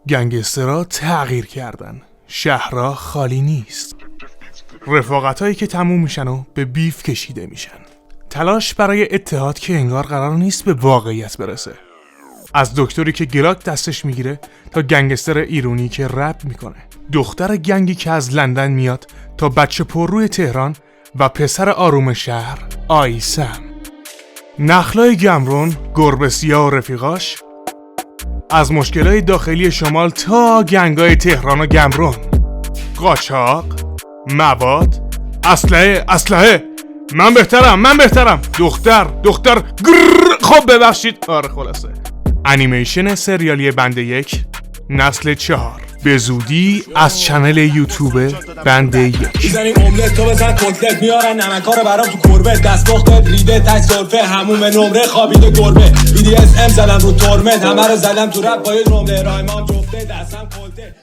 گنگسترها تغییر کردن، شهرها خالی نیست. رفاقتایی که تموم میشن و به بیف کشیده میشن. تلاش برای اتحاد که انگار قرار نیست به واقعیت برسه. از دکتری که گلاک دستش میگیره تا گنگستر ایرانی که رپ میکنه. دختر گنگی که از لندن میاد تا بچه پرروی تهران و پسر آروم شهر آیسم. نخلای گمرون، گربه سیاه و رفیقاش، از مشکلات داخلی شمال تا گنگای تهران و گمرون، قاچاق، مواد، اسلحه. من بهترم. دختر خب ببخشید. آره خلاصه انیمیشن سریالی بند 1 نسل 4 به زودی از چنل یوتیوب بند 1. میزنیم املت تو بزن کتلت، میارن نمکارو برام تو کربه، دستپختت ریده تک سرفه، هموم نمره خوابیده گربه، BDSM زدم رو تورمت، همه رو زدم تو رپ با یه جمله، رایمام جفته دستم کلته.